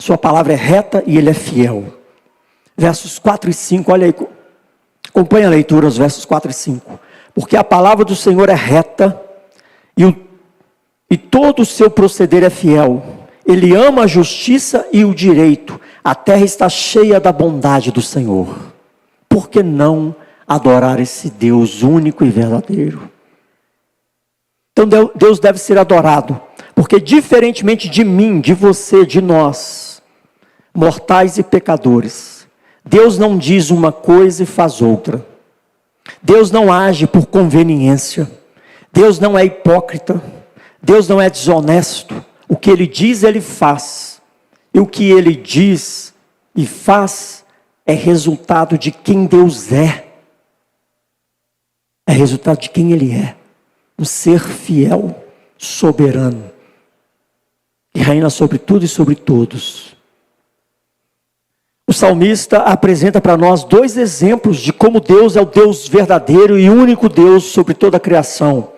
Sua palavra é reta e ele é fiel. Versos 4 e 5, olha aí, acompanha a leitura, os versos 4 e 5. Porque a palavra do Senhor é reta e todo o seu proceder é fiel. Ele ama a justiça e o direito. A terra está cheia da bondade do Senhor. Por que não adorar esse Deus único e verdadeiro? Então Deus deve ser adorado, porque diferentemente de mim, de você, de nós, mortais e pecadores, Deus não diz uma coisa e faz outra. Deus não age por conveniência. Deus não é hipócrita. Deus não é desonesto. O que Ele diz, Ele faz. E o que Ele diz e faz é resultado de quem Deus é. É resultado de quem Ele é. Um ser fiel, soberano, que reina sobre tudo e sobre todos. O o salmista apresenta para nós dois exemplos de como Deus é o Deus verdadeiro e único Deus sobre toda a criação.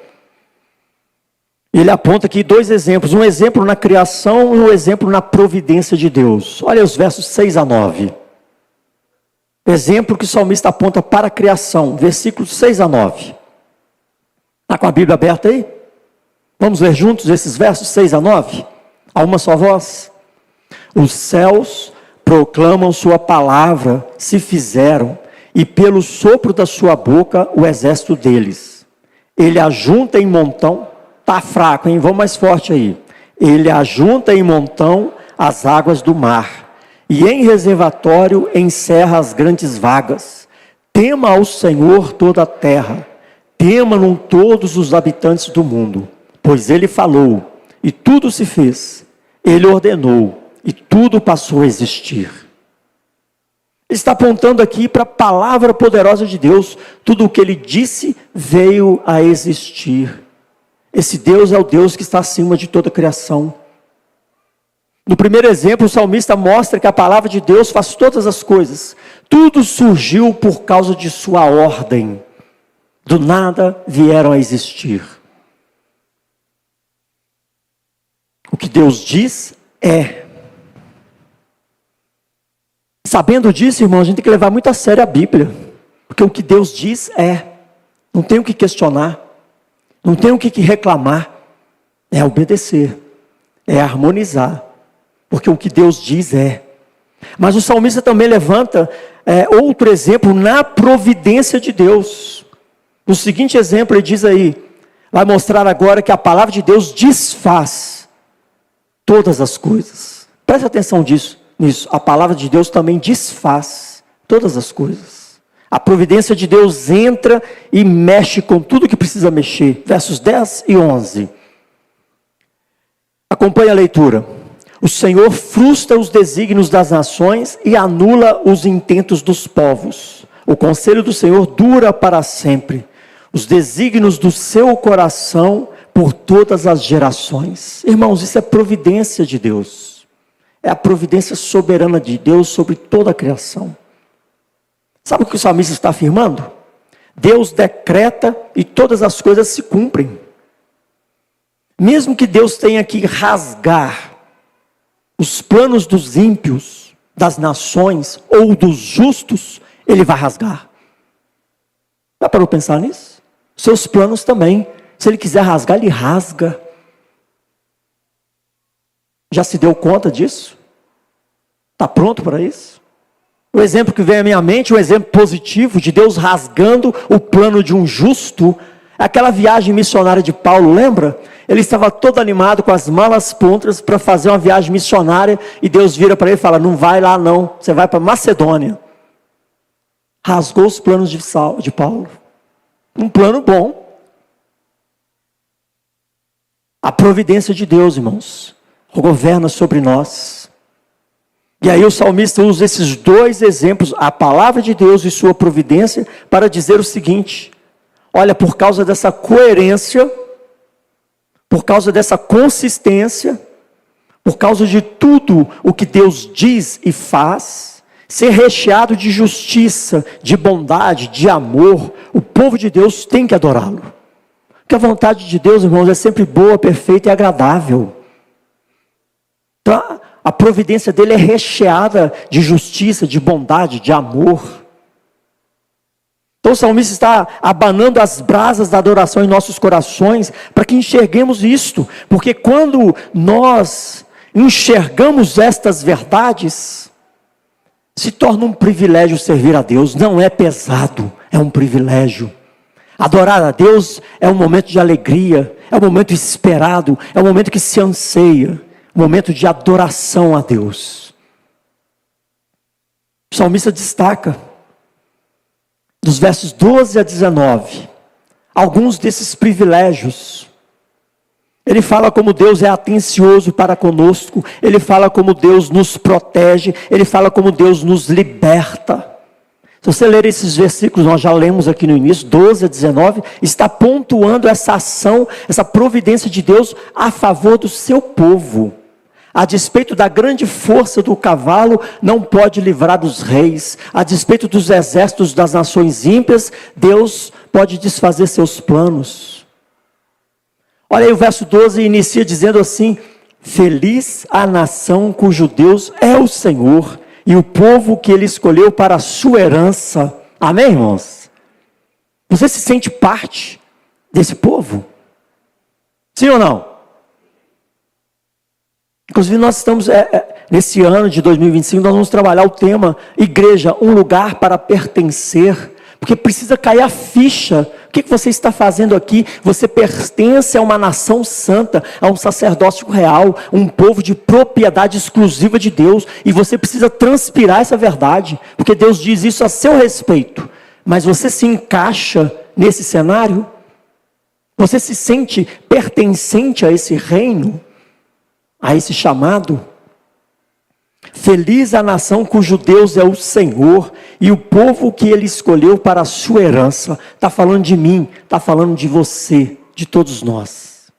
Ele aponta aqui dois exemplos, um exemplo na criação e um exemplo na providência de Deus. Olha os versos 6 a 9. Exemplo que o salmista aponta para a criação, versículos 6 a 9. Está com a Bíblia aberta aí? Vamos ler juntos esses versos 6 a 9? A uma só voz. Os céus proclamam sua palavra, se fizeram, e pelo sopro da sua boca o exército deles. Ele ajunta em montão, está fraco, hein? Vamos mais forte aí. Ele ajunta em montão as águas do mar, e em reservatório encerra as grandes vagas. Tema ao Senhor toda a terra, temam todos os habitantes do mundo, pois ele falou, e tudo se fez. Ele ordenou, e tudo passou a existir. Ele está apontando aqui para a palavra poderosa de Deus. Tudo o que ele disse veio a existir. Esse Deus é o Deus que está acima de toda a criação. No primeiro exemplo, o salmista mostra que a palavra de Deus faz todas as coisas. Tudo surgiu por causa de sua ordem. Do nada vieram a existir. O que Deus diz é. Sabendo disso, irmão, a gente tem que levar muito a sério a Bíblia. Porque o que Deus diz é. Não tem o que questionar. Não tem o que reclamar. É obedecer. É harmonizar. Porque o que Deus diz é. Mas o salmista também levanta outro exemplo na providência de Deus. No seguinte exemplo, ele diz aí, vai mostrar agora que a palavra de Deus desfaz todas as coisas. Preste atenção nisso. A palavra de Deus também desfaz todas as coisas. A providência de Deus entra e mexe com tudo que precisa mexer. Versos 10 e 11. Acompanhe a leitura. O Senhor frustra os desígnios das nações e anula os intentos dos povos. O conselho do Senhor dura para sempre. Os desígnios do seu coração por todas as gerações. Irmãos, isso é providência de Deus. É a providência soberana de Deus sobre toda a criação. Sabe o que o salmista está afirmando? Deus decreta e todas as coisas se cumprem. Mesmo que Deus tenha que rasgar os planos dos ímpios, das nações ou dos justos, Ele vai rasgar. Já parou para pensar nisso? Seus planos também. Se Ele quiser rasgar, Ele rasga. Já se deu conta disso? Está pronto para isso? O exemplo que vem à minha mente, um exemplo positivo de Deus rasgando o plano de um justo, é aquela viagem missionária de Paulo, lembra? Ele estava todo animado com as malas prontas para fazer uma viagem missionária, e Deus vira para ele e fala, não vai lá não, você vai para Macedônia. Rasgou os planos de Paulo. Um plano bom. A providência de Deus, irmãos, governa sobre nós. E aí o salmista usa esses dois exemplos, a palavra de Deus e sua providência, para dizer o seguinte: olha, por causa dessa coerência, por causa dessa consistência, por causa de tudo o que Deus diz e faz, ser recheado de justiça, de bondade, de amor, o povo de Deus tem que adorá-lo. Porque a vontade de Deus, irmãos, é sempre boa, perfeita e agradável. Então, a providência dele é recheada de justiça, de bondade, de amor. Então o salmista está abanando as brasas da adoração em nossos corações, para que enxerguemos isto. Porque quando nós enxergamos estas verdades, se torna um privilégio servir a Deus. Não é pesado, é um privilégio. Adorar a Deus é um momento de alegria, é um momento esperado, é um momento que se anseia, um momento de adoração a Deus. O salmista destaca, dos versos 12 a 19, alguns desses privilégios. Ele fala como Deus é atencioso para conosco, ele fala como Deus nos protege, ele fala como Deus nos liberta. Se você ler esses versículos, nós já lemos aqui no início, 12 a 19, está pontuando essa ação, essa providência de Deus a favor do seu povo, A despeito da grande força do cavalo, não pode livrar os reis. A despeito dos exércitos das nações ímpias, Deus pode desfazer seus planos. Olha aí, o verso 12 inicia dizendo assim: feliz a nação cujo Deus é o Senhor, e o povo que Ele escolheu para a sua herança. Amém, irmãos? Você se sente parte desse povo? Sim ou não? Inclusive nós estamos, nesse ano de 2025, nós vamos trabalhar o tema igreja, um lugar para pertencer, porque precisa cair a ficha. O que você está fazendo aqui? Você pertence a uma nação santa, a um sacerdócio real, um povo de propriedade exclusiva de Deus, e você precisa transpirar essa verdade, porque Deus diz isso a seu respeito. Mas você se encaixa nesse cenário? Você se sente pertencente a esse reino? A esse chamado? Feliz a nação cujo Deus é o Senhor, e o povo que Ele escolheu para a sua herança. Está falando de mim, está falando de você, de todos nós.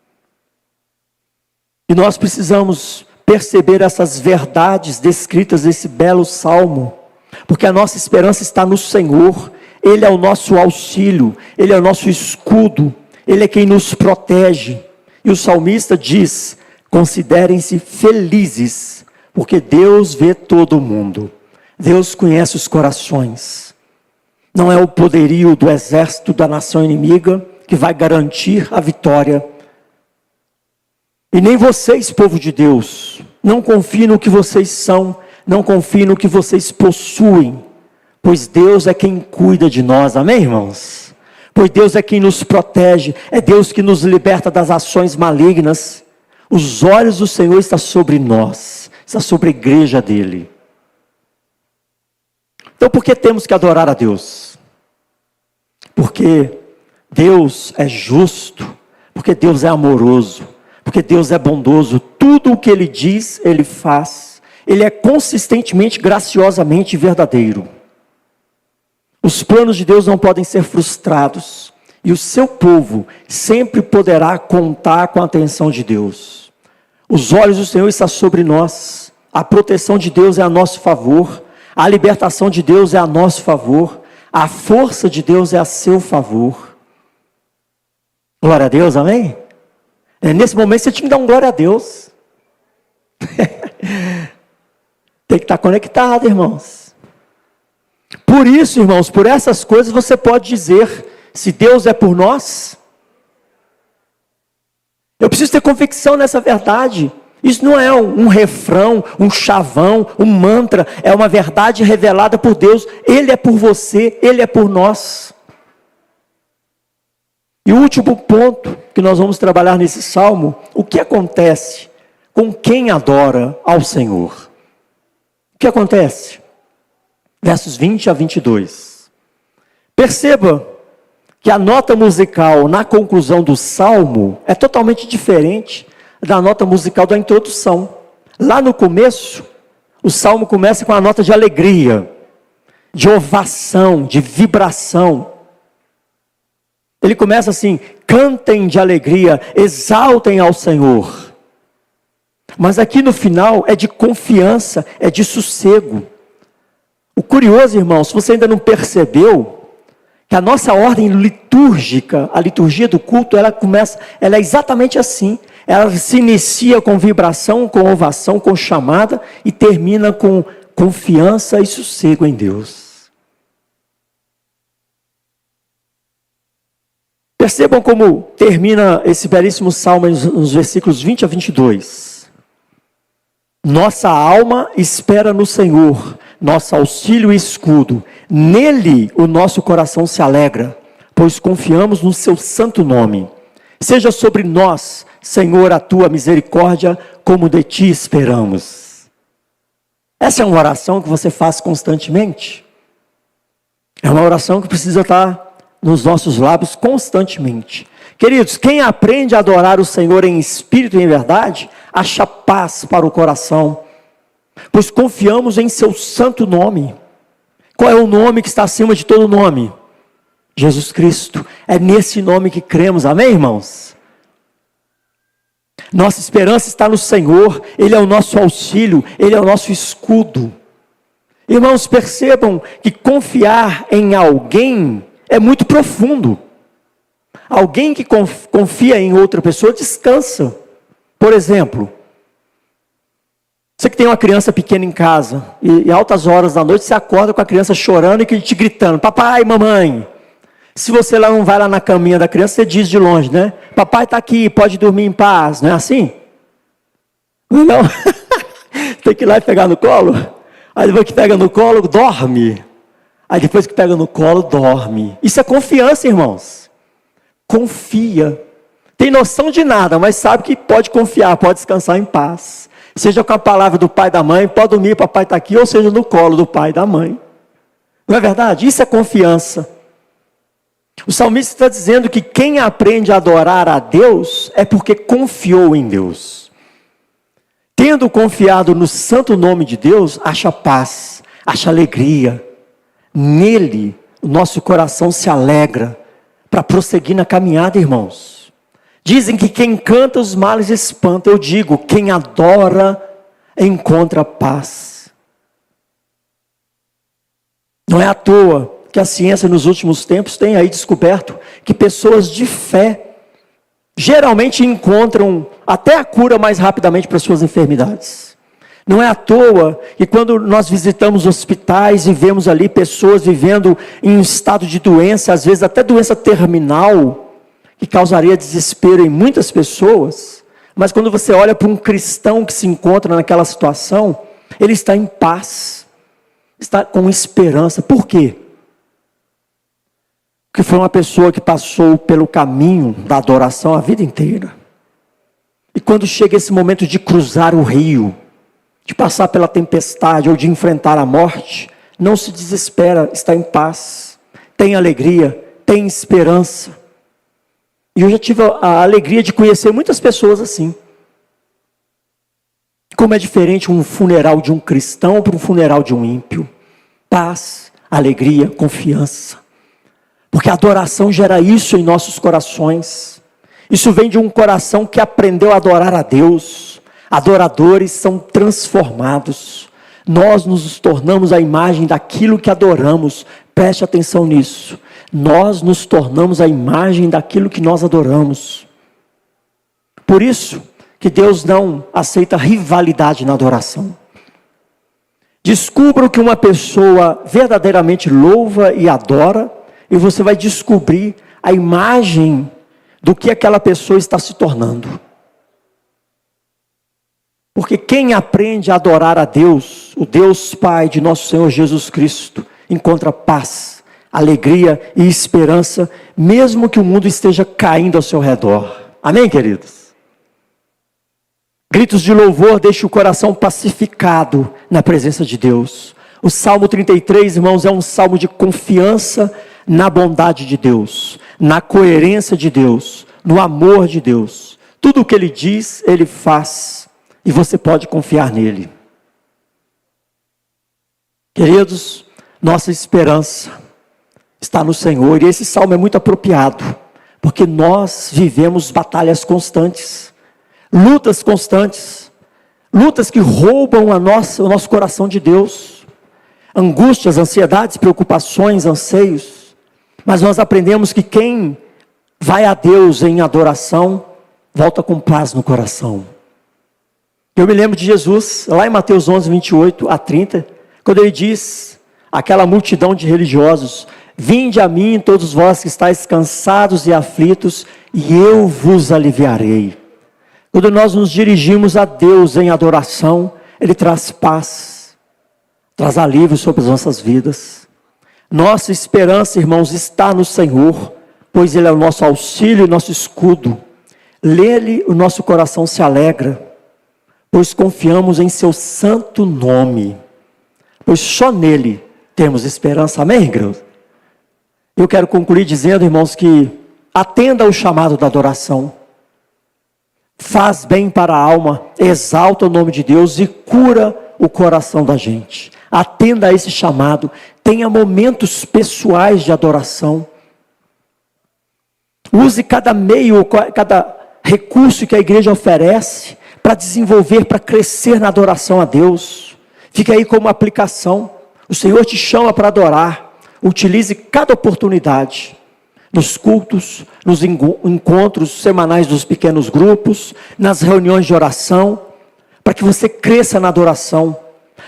E nós precisamos perceber essas verdades descritas nesse belo salmo, porque a nossa esperança está no Senhor. Ele é o nosso auxílio, Ele é o nosso escudo, Ele é quem nos protege. E o salmista diz: considerem-se felizes, porque Deus vê todo mundo. Deus conhece os corações. Não é o poderio do exército da nação inimiga que vai garantir a vitória. E nem vocês, povo de Deus, não confiem no que vocês são, não confiem no que vocês possuem, pois Deus é quem cuida de nós. Amém, irmãos? Pois Deus é quem nos protege, é Deus que nos liberta das ações malignas. Os olhos do Senhor estão sobre nós, está sobre a igreja dele. Então por que temos que adorar a Deus? Porque Deus é justo, porque Deus é amoroso, porque Deus é bondoso. Tudo o que Ele diz, Ele faz. Ele é consistentemente, graciosamente verdadeiro. Os planos de Deus não podem ser frustrados. E o seu povo sempre poderá contar com a atenção de Deus. Os olhos do Senhor estão sobre nós. A proteção de Deus é a nosso favor. A libertação de Deus é a nosso favor. A força de Deus é a seu favor. Glória a Deus, amém? Nesse momento você tinha que dar um glória a Deus. Tem que estar conectado, irmãos. Por isso, irmãos, por essas coisas você pode dizer: se Deus é por nós, eu preciso ter convicção nessa verdade. Isso não é um refrão, um chavão, um mantra, é uma verdade revelada por Deus. Ele é por você, Ele é por nós. E o último ponto que nós vamos trabalhar nesse salmo: o que acontece com quem adora ao Senhor? O que acontece? Versos 20 a 22. Perceba que a nota musical na conclusão do salmo é totalmente diferente da nota musical da introdução. Lá no começo, o salmo começa com a nota de alegria, de ovação, de vibração. Ele começa assim: cantem de alegria, exaltem ao Senhor. Mas aqui no final é de confiança, é de sossego. O curioso, irmão, se você ainda não percebeu, que a nossa ordem litúrgica, a liturgia do culto, ela é exatamente assim. Ela se inicia com vibração, com ovação, com chamada, e termina com confiança e sossego em Deus. Percebam como termina esse belíssimo salmo nos versículos 20 a 22. Nossa alma espera no Senhor, nosso auxílio e escudo. Nele o nosso coração se alegra, pois confiamos no seu santo nome. Seja sobre nós, Senhor, a tua misericórdia, como de ti esperamos. Essa é uma oração que você faz constantemente? É uma oração que precisa estar nos nossos lábios constantemente. Queridos, quem aprende a adorar o Senhor em espírito e em verdade, acha paz para o coração, pois confiamos em seu santo nome. Qual é o nome que está acima de todo nome? Jesus Cristo. É nesse nome que cremos, amém, irmãos? Nossa esperança está no Senhor, Ele é o nosso auxílio, Ele é o nosso escudo. Irmãos, percebam que confiar em alguém é muito profundo. Alguém que confia em outra pessoa descansa. Por exemplo, você que tem uma criança pequena em casa, e altas horas da noite você acorda com a criança chorando e te gritando, papai, mamãe. Se você lá não vai lá na caminha da criança, você diz de longe, né? Papai está aqui, pode dormir em paz, não é assim? Não, tem que ir lá e pegar no colo. Aí depois que pega no colo, dorme. Aí depois que pega no colo, dorme. Isso é confiança, irmãos. Confia. Tem noção de nada, mas sabe que pode confiar, pode descansar em paz. Seja com a palavra do pai e da mãe, pode dormir, papai está aqui, ou seja no colo do pai e da mãe. Não é verdade? Isso é confiança. O salmista está dizendo que quem aprende a adorar a Deus é porque confiou em Deus. Tendo confiado no santo nome de Deus, acha paz, acha alegria. Nele, o nosso coração se alegra para prosseguir na caminhada, irmãos. Dizem que quem canta os males espanta. Eu digo, quem adora encontra paz. Não é à toa que a ciência nos últimos tempos tem aí descoberto que pessoas de fé geralmente encontram até a cura mais rapidamente para suas enfermidades. Não é à toa que quando nós visitamos hospitais e vemos ali pessoas vivendo em um estado de doença, às vezes até doença terminal, que causaria desespero em muitas pessoas, mas quando você olha para um cristão que se encontra naquela situação, ele está em paz, está com esperança. Por quê? Porque foi uma pessoa que passou pelo caminho da adoração a vida inteira. E quando chega esse momento de cruzar o rio, de passar pela tempestade ou de enfrentar a morte, não se desespera, está em paz, tem alegria, tem esperança. E eu já tive a alegria de conhecer muitas pessoas assim. Como é diferente um funeral de um cristão para um funeral de um ímpio. Paz, alegria, confiança. Porque a adoração gera isso em nossos corações. Isso vem de um coração que aprendeu a adorar a Deus. Adoradores são transformados. Nós nos tornamos a imagem daquilo que adoramos. Preste atenção nisso. Nós nos tornamos a imagem daquilo que nós adoramos. Por isso que Deus não aceita rivalidade na adoração. Descubra o que uma pessoa verdadeiramente louva e adora, e você vai descobrir a imagem do que aquela pessoa está se tornando. Porque quem aprende a adorar a Deus, o Deus Pai de nosso Senhor Jesus Cristo, encontra paz, alegria e esperança, mesmo que o mundo esteja caindo ao seu redor. Amém, queridos? Gritos de louvor deixam o coração pacificado na presença de Deus. O Salmo 33, irmãos, é um salmo de confiança na bondade de Deus, na coerência de Deus, no amor de Deus. Tudo o que Ele diz, Ele faz, e você pode confiar nele. Queridos, nossa esperança está no Senhor, e esse salmo é muito apropriado, porque nós vivemos batalhas constantes, lutas constantes, lutas que roubam o nosso coração de Deus, angústias, ansiedades, preocupações, anseios, mas nós aprendemos que quem vai a Deus em adoração, volta com paz no coração. Eu me lembro de Jesus, lá em Mateus 11, 28 a 30, quando ele diz, aquela multidão de religiosos, vinde a mim todos vós que estáis cansados e aflitos, e eu vos aliviarei. Quando nós nos dirigimos a Deus em adoração, Ele traz paz, traz alívio sobre as nossas vidas. Nossa esperança, irmãos, está no Senhor, pois Ele é o nosso auxílio, nosso escudo. Nele o nosso coração se alegra, pois confiamos em seu santo nome, pois só nele temos esperança. Amém, igreja? Eu quero concluir dizendo, irmãos, que atenda ao chamado da adoração, faz bem para a alma, exalta o nome de Deus e cura o coração da gente. Atenda a esse chamado, tenha momentos pessoais de adoração, use cada meio, cada recurso que a igreja oferece para desenvolver, para crescer na adoração a Deus. Fica aí como aplicação. O Senhor te chama para adorar. Utilize cada oportunidade. Nos cultos, nos encontros semanais dos pequenos grupos, nas reuniões de oração, para que você cresça na adoração,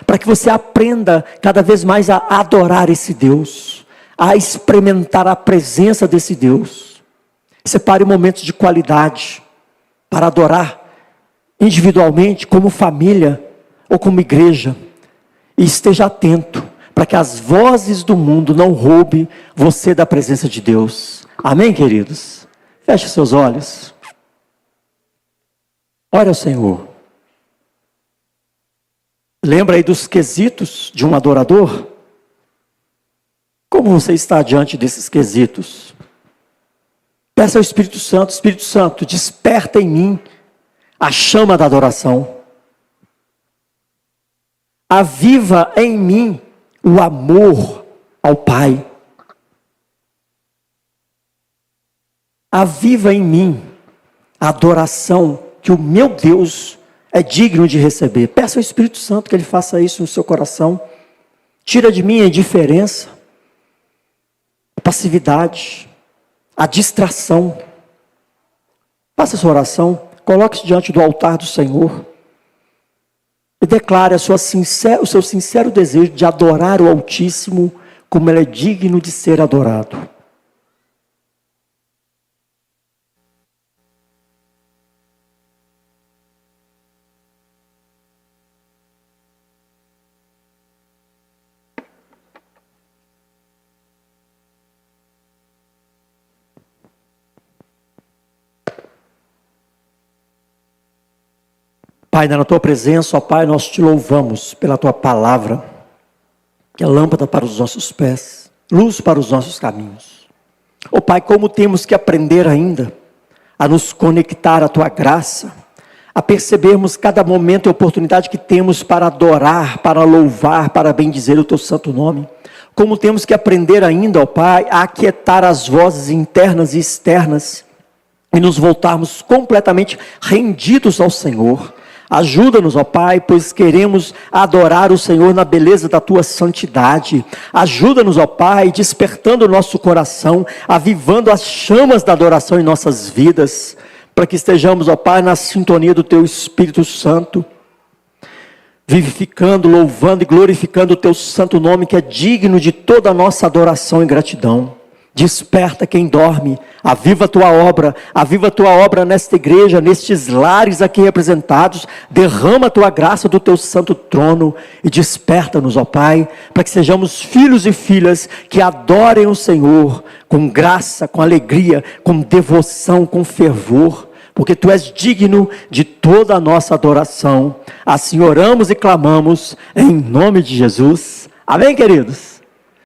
para que você aprenda cada vez mais a adorar esse Deus, a experimentar a presença desse Deus. Separe momentos de qualidade para adorar individualmente, como família ou como igreja, e esteja atento para que as vozes do mundo não roubem você da presença de Deus. Amém, queridos? Feche seus olhos. Ore ao Senhor. Lembra aí dos quesitos de um adorador? Como você está diante desses quesitos? Peça ao Espírito Santo, desperta em mim a chama da adoração. Aviva em mim o amor ao Pai. Aviva em mim a adoração que o meu Deus é digno de receber. Peça ao Espírito Santo que Ele faça isso no seu coração. Tira de mim a indiferença, a passividade, a distração. Faça essa oração, coloque-se diante do altar do Senhor e declare o seu sincero desejo de adorar o Altíssimo como Ele é digno de ser adorado. Pai, na Tua presença, ó Pai, nós Te louvamos pela Tua palavra, que é lâmpada para os nossos pés, luz para os nossos caminhos. Ó Pai, como temos que aprender ainda a nos conectar à Tua graça, a percebermos cada momento e oportunidade que temos para adorar, para louvar, para bendizer o Teu santo nome. Como temos que aprender ainda, ó Pai, a aquietar as vozes internas e externas e nos voltarmos completamente rendidos ao Senhor. Ajuda-nos, ó Pai, pois queremos adorar o Senhor na beleza da Tua santidade. Ajuda-nos, ó Pai, despertando o nosso coração, avivando as chamas da adoração em nossas vidas, para que estejamos, ó Pai, na sintonia do Teu Espírito Santo, vivificando, louvando e glorificando o Teu santo nome, que é digno de toda a nossa adoração e gratidão. Desperta quem dorme, aviva a Tua obra nesta igreja, nestes lares aqui representados, derrama a Tua graça do Teu santo trono e desperta-nos, ó Pai, para que sejamos filhos e filhas que adorem o Senhor com graça, com alegria, com devoção, com fervor, porque Tu és digno de toda a nossa adoração. Assim oramos e clamamos em nome de Jesus. Amém, queridos?